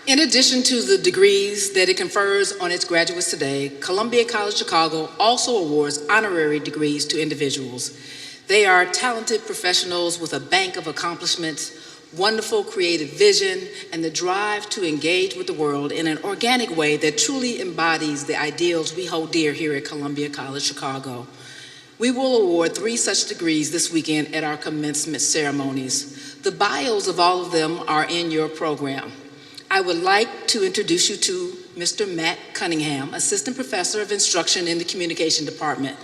In addition to the degrees that it confers on its graduates today, Columbia College Chicago also awards honorary degrees to individuals. They are talented professionals with a bank of accomplishments, wonderful creative vision, and the drive to engage with the world in an organic way that truly embodies the ideals we hold dear here at Columbia College Chicago. We will award 3 such degrees this weekend at our commencement ceremonies. The bios of all of them are in your program. I would like to introduce you to Mr. Matt Cunningham, Assistant Professor of Instruction in the Communication Department.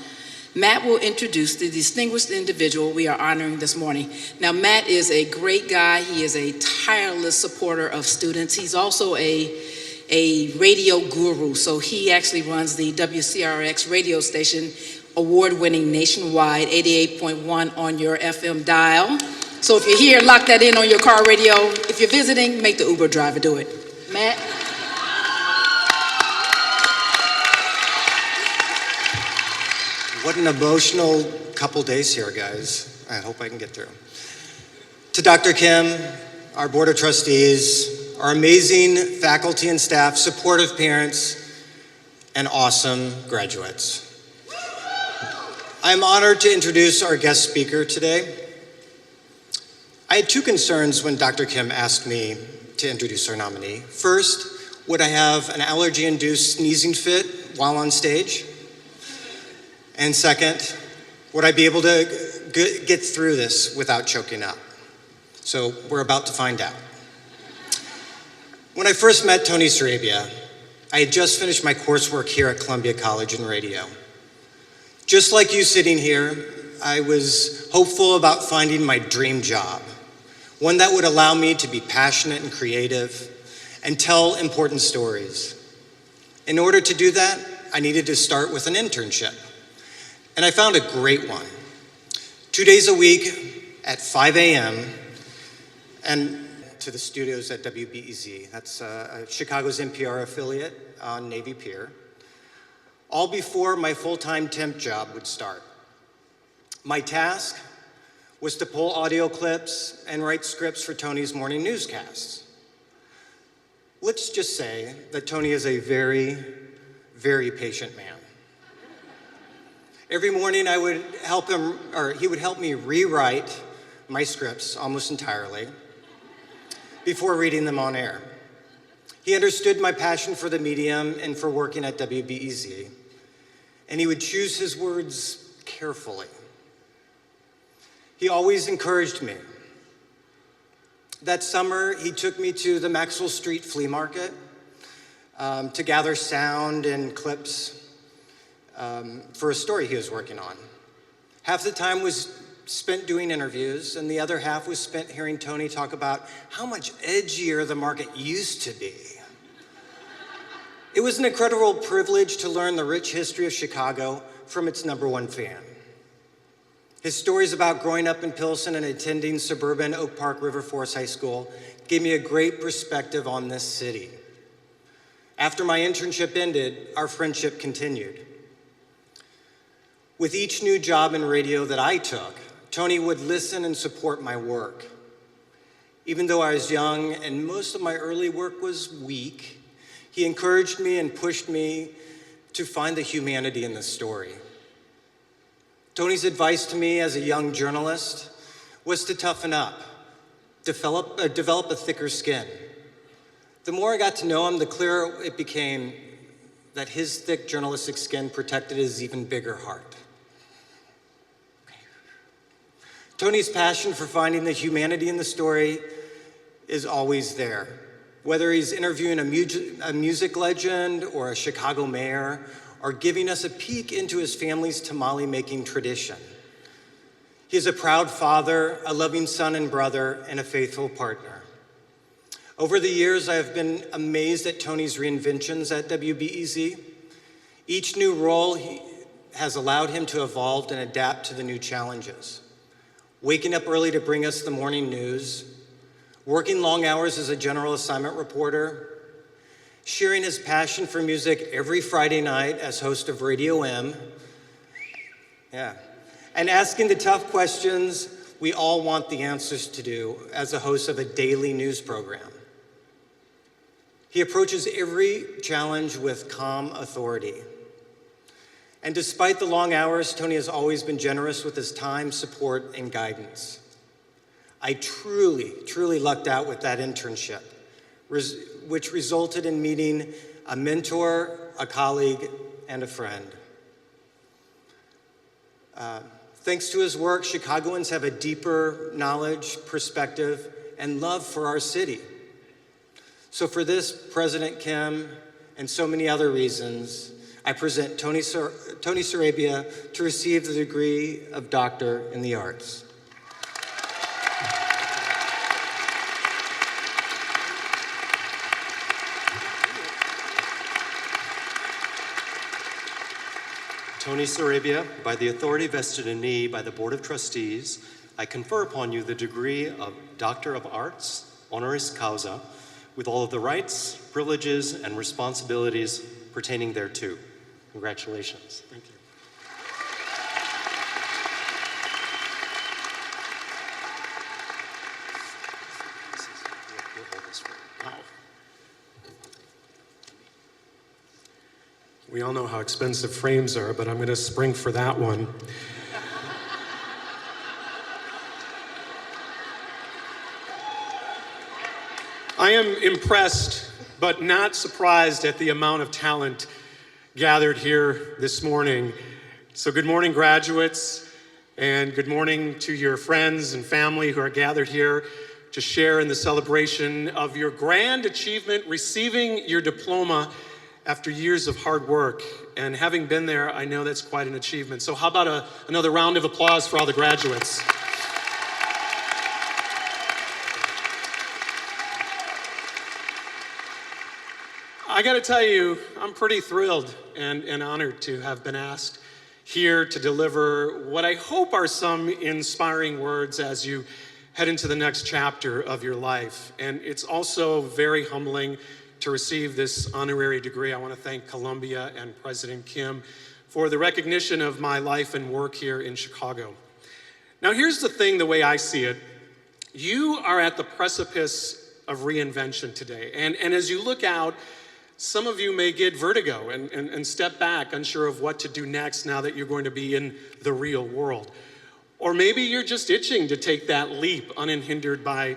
Matt will introduce the distinguished individual we are honoring this morning. Now, Matt is a great guy. He is a tireless supporter of students. He's also a radio guru, so he actually runs the WCRX radio station, award-winning nationwide, 88.1 on your FM dial. So if you're here, lock that in on your car radio. If you're visiting, make the Uber driver do it. Matt? What an emotional couple days here, guys. I hope I can get through. To Dr. Kim, our Board of Trustees, our amazing faculty and staff, supportive parents, and awesome graduates. I'm honored to introduce our guest speaker today. I had 2 concerns when Dr. Kim asked me to introduce our nominee. First, would I have an allergy-induced sneezing fit while on stage? And second, would I be able to get through this without choking up? So we're about to find out. When I first met Tony Sarabia, I had just finished my coursework here at Columbia College in radio. Just like you sitting here, I was hopeful about finding my dream job, one that would allow me to be passionate and creative and tell important stories. In order to do that, I needed to start with an internship. And I found a great one. 2 days a week at 5 a.m. and to the studios at WBEZ. That's Chicago's NPR affiliate on Navy Pier. All before my full-time temp job would start. My task was to pull audio clips and write scripts for Tony's morning newscasts. Let's just say that Tony is a very, very patient man. Every morning I would help him, or he would help me rewrite my scripts almost entirely before reading them on air. He understood my passion for the medium and for working at WBEZ, and he would choose his words carefully. He always encouraged me. That summer, he took me to the Maxwell Street Flea Market to gather sound and clips for a story he was working on. Half the time was spent doing interviews, and the other half was spent hearing Tony talk about how much edgier the market used to be. It was an incredible privilege to learn the rich history of Chicago from its #1 fan. His stories about growing up in Pilsen and attending suburban Oak Park River Forest High School gave me a great perspective on this city. After my internship ended, our friendship continued. With each new job in radio that I took, Tony would listen and support my work. Even though I was young and most of my early work was weak, he encouraged me and pushed me to find the humanity in the story. Tony's advice to me as a young journalist was to toughen up, develop a thicker skin. The more I got to know him, the clearer it became that his thick journalistic skin protected his even bigger heart. Tony's passion for finding the humanity in the story is always there. Whether he's interviewing a music legend or a Chicago mayor, or giving us a peek into his family's tamale-making tradition. He is a proud father, a loving son and brother, and a faithful partner. Over the years, I have been amazed at Tony's reinventions at WBEZ. Each new role has allowed him to evolve and adapt to the new challenges. Waking up early to bring us the morning news, working long hours as a general assignment reporter, sharing his passion for music every Friday night as host of Radio M, and asking the tough questions we all want the answers to do as a host of a daily news program. He approaches every challenge with calm authority. And despite the long hours, Tony has always been generous with his time, support, and guidance. I truly lucked out with that internship, which resulted in meeting a mentor, a colleague, and a friend. Thanks to his work, Chicagoans have a deeper knowledge, perspective, and love for our city. So for this, President Kim, and so many other reasons, I present Tony Sarabia to receive the degree of Doctor in the Arts. Tony Sarabia, by the authority vested in me by the Board of Trustees, I confer upon you the degree of Doctor of Arts, honoris causa, with all of the rights, privileges, and responsibilities pertaining thereto. Congratulations. Thank you. We all know how expensive frames are, but I'm going to spring for that one. I am impressed, but not surprised at the amount of talent gathered here this morning. So good morning, graduates, and good morning to your friends and family who are gathered here to share in the celebration of your grand achievement, receiving your diploma after years of hard work. And having been there, I know that's quite an achievement. So how about another round of applause for all the graduates? I gotta tell you, I'm pretty thrilled and honored to have been asked here to deliver what I hope are some inspiring words as you head into the next chapter of your life. And it's also very humbling to receive this honorary degree. I want to thank Columbia and President Kim for the recognition of my life and work here in Chicago. Now, here's the thing, the way I see it. You are at the precipice of reinvention today. And as you look out, some of you may get vertigo and step back, unsure of what to do next now that you're going to be in the real world. Or maybe you're just itching to take that leap unhindered by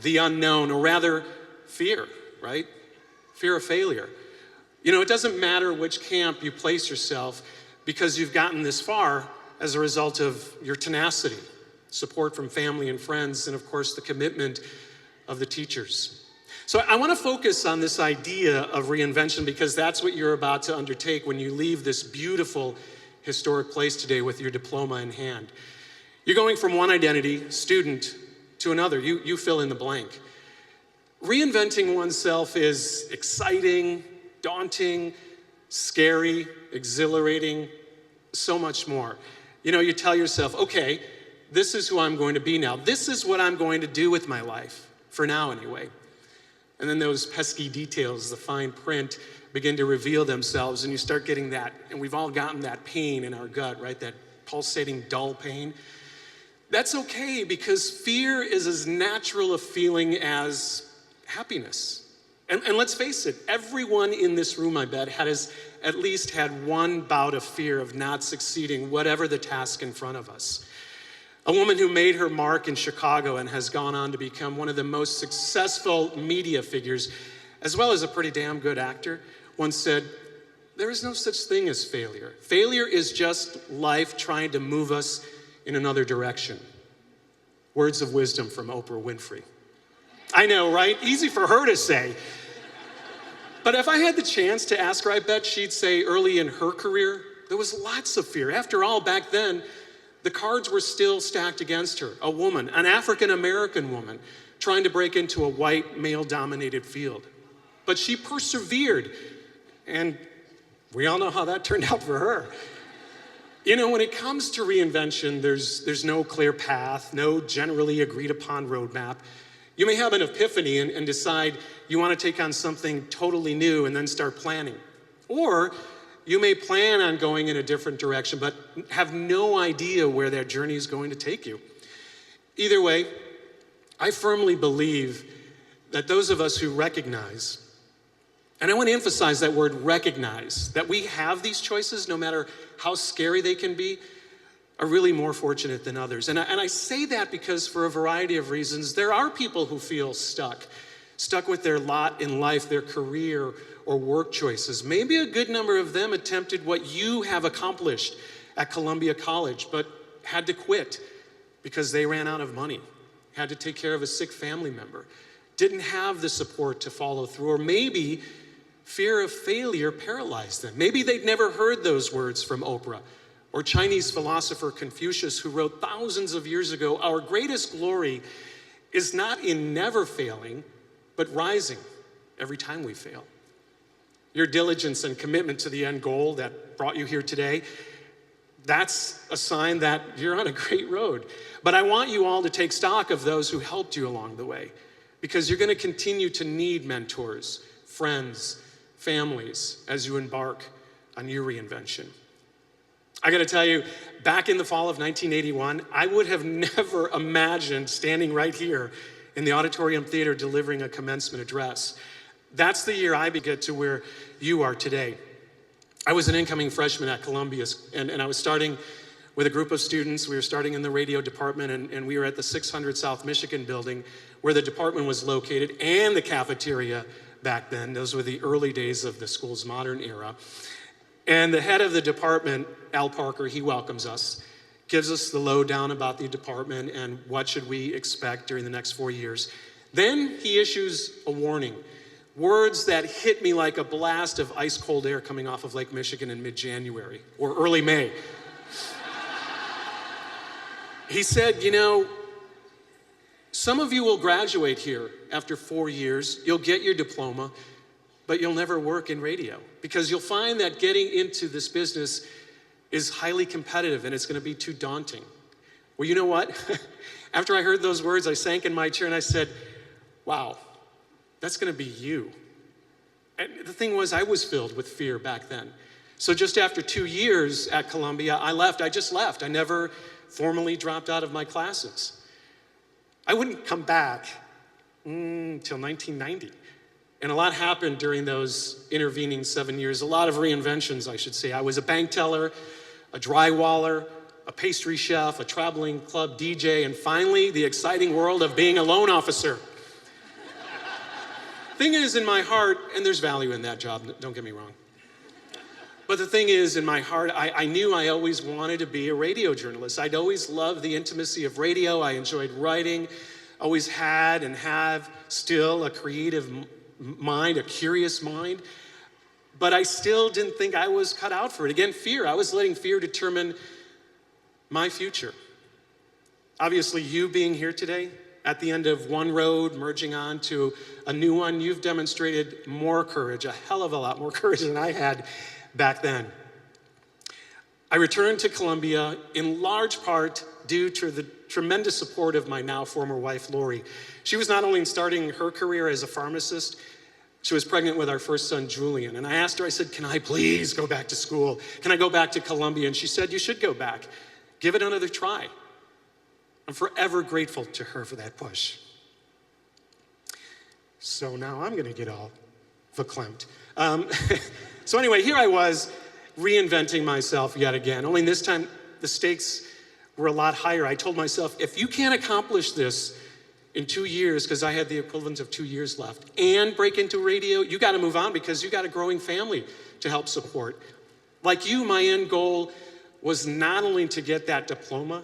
the unknown, or rather, fear, right? Fear of failure. You know, it doesn't matter which camp you place yourself because you've gotten this far as a result of your tenacity, support from family and friends, and of course the commitment of the teachers. So I want to focus on this idea of reinvention because that's what you're about to undertake when you leave this beautiful historic place today with your diploma in hand. You're going from one identity, student, to another. You fill in the blank. Reinventing oneself is exciting, daunting, scary, exhilarating, so much more. You know, you tell yourself, okay, this is who I'm going to be now. This is what I'm going to do with my life, for now anyway. And then those pesky details, the fine print, begin to reveal themselves, and you start getting that, and we've all gotten that pain in our gut, right? That pulsating, dull pain. That's okay, because fear is as natural a feeling as happiness. And let's face it, everyone in this room, I bet, has at least had one bout of fear of not succeeding, whatever the task in front of us. A woman who made her mark in Chicago and has gone on to become one of the most successful media figures, as well as a pretty damn good actor, once said, there is no such thing as failure. Failure is just life trying to move us in another direction. Words of wisdom from Oprah Winfrey. I know, right? Easy for her to say. But if I had the chance to ask her, I bet she'd say early in her career, there was lots of fear. After all, back then, the cards were still stacked against her. A woman, an African-American woman, trying to break into a white, male-dominated field. But she persevered, and we all know how that turned out for her. You know, when it comes to reinvention, there's no clear path, no generally agreed-upon roadmap. You may have an epiphany and decide you want to take on something totally new and then start planning. Or you may plan on going in a different direction, but have no idea where that journey is going to take you. Either way, I firmly believe that those of us who recognize And I want to emphasize that word recognize, that we have these choices, no matter how scary they can be, are really more fortunate than others. And I say that because for a variety of reasons, there are people who feel stuck with their lot in life, their career or work choices. Maybe a good number of them attempted what you have accomplished at Columbia College, but had to quit because they ran out of money, had to take care of a sick family member, didn't have the support to follow through, or maybe fear of failure paralyzed them. Maybe they'd never heard those words from Oprah or Chinese philosopher Confucius, who wrote thousands of years ago, "Our greatest glory is not in never failing, but rising every time we fail." Your diligence and commitment to the end goal that brought you here today, that's a sign that you're on a great road. But I want you all to take stock of those who helped you along the way, because you're going to continue to need mentors, friends, families as you embark on your reinvention. I got to tell you, back in the fall of 1981, I would have never imagined standing right here in the auditorium theater delivering a commencement address. That's the year I began to where you are today. I was an incoming freshman at Columbia, and I was starting with a group of students. We were starting in the radio department, and we were at the 600 South Michigan building where the department was located, and the cafeteria back then. Those were the early days of the school's modern era. And the head of the department, Al Parker, he welcomes us, gives us the lowdown about the department and what should we expect during the next 4 years. Then he issues a warning, words that hit me like a blast of ice cold air coming off of Lake Michigan in mid-January or early May. He said, some of you will graduate here after 4 years. You'll get your diploma, but you'll never work in radio because you'll find that getting into this business is highly competitive and it's going to be too daunting. Well, you know what? After I heard those words, I sank in my chair and I said, wow, that's going to be you. And the thing was, I was filled with fear back then. So just after 2 years at Columbia, I just left. I never formally dropped out of my classes. I wouldn't come back until 1990. And a lot happened during those intervening 7 years, a lot of reinventions, I should say. I was a bank teller, a drywaller, a pastry chef, a traveling club DJ, and finally, the exciting world of being a loan officer. Thing is, in my heart, and there's value in that job, don't get me wrong. But the thing is, in my heart, I knew I always wanted to be a radio journalist. I'd always loved the intimacy of radio. I enjoyed writing, always had and have still a creative mind, a curious mind. But I still didn't think I was cut out for it. Again, fear. I was letting fear determine my future. Obviously, you being here today, at the end of one road, merging on to a new one, you've demonstrated more courage, a hell of a lot more courage than I had back then. I returned to Columbia in large part due to the tremendous support of my now former wife, Lori. She was not only starting her career as a pharmacist, she was pregnant with our first son, Julian. And I asked her, I said, can I please go back to school? Can I go back to Columbia? And she said, you should go back. Give it another try. I'm forever grateful to her for that push. So now I'm gonna get all verklempt. So anyway, here I was reinventing myself yet again, only this time the stakes were a lot higher. I told myself, if you can't accomplish this in 2 years, because I had the equivalent of 2 years left, and break into radio, you gotta move on because you got a growing family to help support. Like you, my end goal was not only to get that diploma,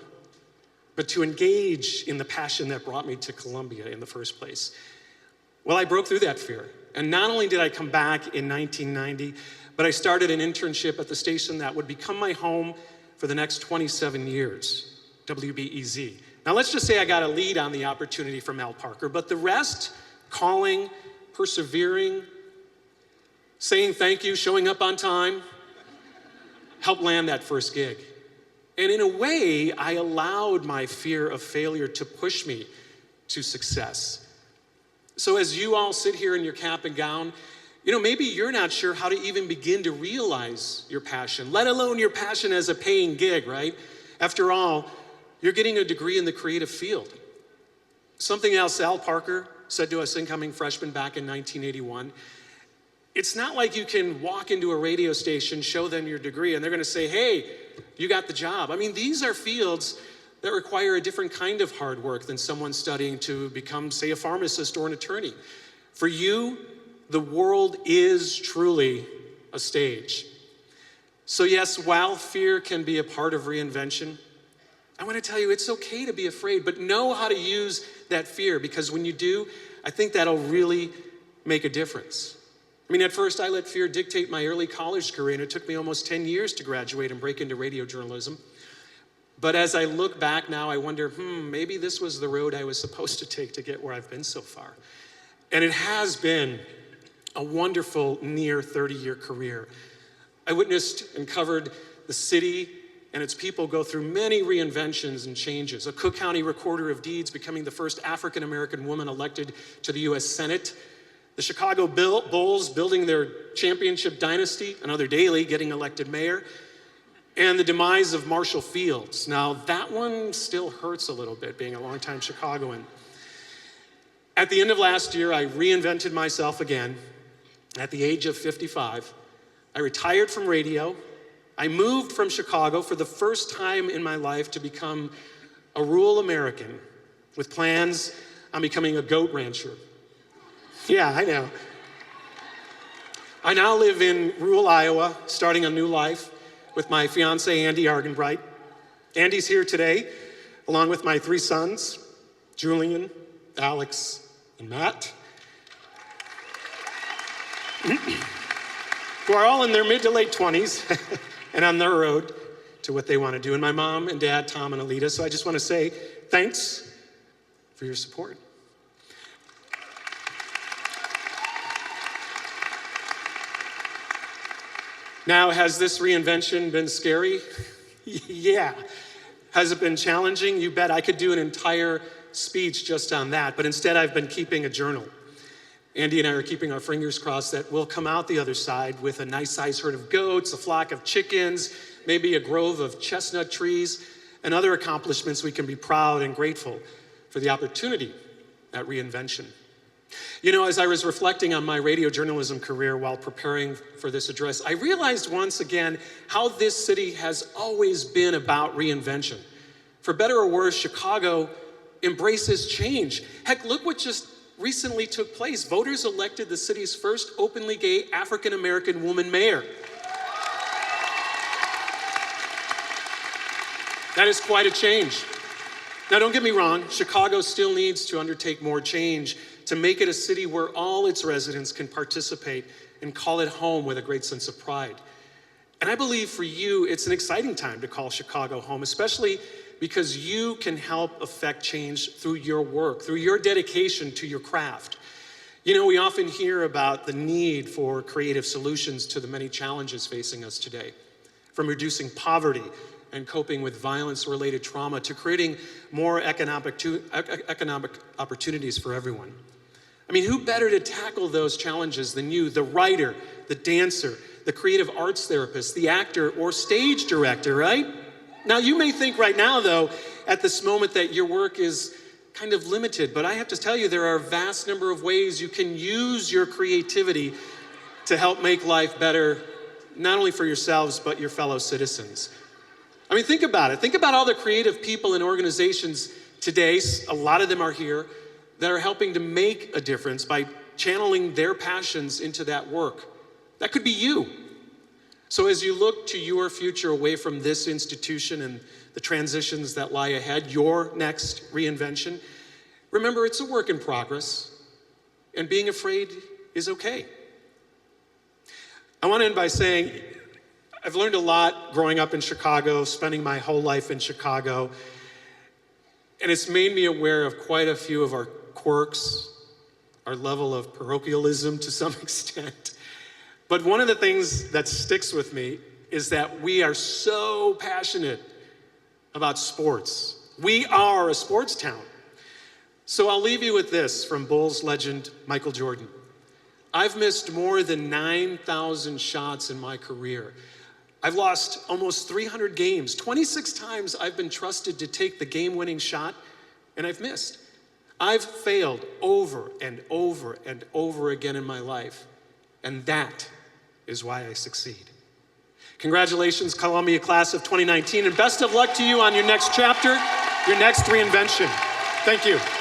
but to engage in the passion that brought me to Columbia in the first place. Well, I broke through that fear. And not only did I come back in 1990, but I started an internship at the station that would become my home for the next 27 years, WBEZ. Now let's just say I got a lead on the opportunity from Al Parker, but the rest, calling, persevering, saying thank you, showing up on time, helped land that first gig. And in a way, I allowed my fear of failure to push me to success. So as you all sit here in your cap and gown, maybe you're not sure how to even begin to realize your passion, let alone your passion as a paying gig, right? After all, you're getting a degree in the creative field. Something else Al Parker said to us incoming freshmen back in 1981 It's not like you can walk into a radio station, show them your degree, and they're going to say, hey, you got the job. I mean, these are fields that require a different kind of hard work than someone studying to become, say, a pharmacist or an attorney. For you, the world is truly a stage. So yes, while fear can be a part of reinvention, I want to tell you it's okay to be afraid, but know how to use that fear, because when you do, I think that'll really make a difference. I mean, at first I let fear dictate my early college career, and it took me almost 10 years to graduate and break into radio journalism. But as I look back now, I wonder, maybe this was the road I was supposed to take to get where I've been so far. And it has been a wonderful near 30-year career. I witnessed and covered the city and its people go through many reinventions and changes. A Cook County recorder of deeds becoming the first African-American woman elected to the U.S. Senate. The Chicago Bulls building their championship dynasty, another Daley getting elected mayor, and the demise of Marshall Fields. Now, that one still hurts a little bit, being a longtime Chicagoan. At the end of last year, I reinvented myself again. At the age of 55, I retired from radio. I moved from Chicago for the first time in my life to become a rural American with plans on becoming a goat rancher. Yeah, I know. I now live in rural Iowa, starting a new life with my fiance, Andy Argenbright. Andy's here today, along with my 3 sons, Julian, Alex, and Matt, who are all in their mid to late 20s and on their road to what they want to do. And my mom and dad, Tom and Alita. So I just want to say thanks for your support. Now, has this reinvention been scary? Yeah. Has it been challenging? You bet. I could do an entire speech just on that, but instead I've been keeping a journal. Andy and I are keeping our fingers crossed that we'll come out the other side with a nice sized herd of goats, a flock of chickens, maybe a grove of chestnut trees, and other accomplishments we can be proud and grateful for the opportunity at reinvention. You know, as I was reflecting on my radio journalism career while preparing for this address, I realized once again how this city has always been about reinvention. For better or worse, Chicago embraces change. Heck, look what just recently took place. Voters elected the city's first openly gay African-American woman mayor. That is quite a change. Now, don't get me wrong, Chicago still needs to undertake more change to make it a city where all its residents can participate and call it home with a great sense of pride. And I believe for you, it's an exciting time to call Chicago home, especially because you can help affect change through your work, through your dedication to your craft. You know, we often hear about the need for creative solutions to the many challenges facing us today, from reducing poverty and coping with violence-related trauma to creating more economic opportunities for everyone. I mean, who better to tackle those challenges than you, the writer, the dancer, the creative arts therapist, the actor, or stage director, right? Now, you may think right now, though, at this moment that your work is kind of limited, but I have to tell you, there are a vast number of ways you can use your creativity to help make life better, not only for yourselves, but your fellow citizens. I mean, think about it. Think about all the creative people and organizations today, a lot of them are here, that are helping to make a difference by channeling their passions into that work. That could be you. So as you look to your future away from this institution and the transitions that lie ahead, your next reinvention, remember it's a work in progress, and being afraid is okay. I want to end by saying, I've learned a lot growing up in Chicago, spending my whole life in Chicago, and it's made me aware of quite a few of our quirks, our level of parochialism to some extent. But one of the things that sticks with me is that we are so passionate about sports. We are a sports town. So I'll leave you with this from Bulls legend Michael Jordan. I've missed more than 9,000 shots in my career. I've lost almost 300 games. 26 times I've been trusted to take the game-winning shot, and I've missed. I've failed over and over and over again in my life. and that is why I succeed. Congratulations, Columbia class of 2019, and best of luck to you on your next chapter, your next reinvention. Thank you.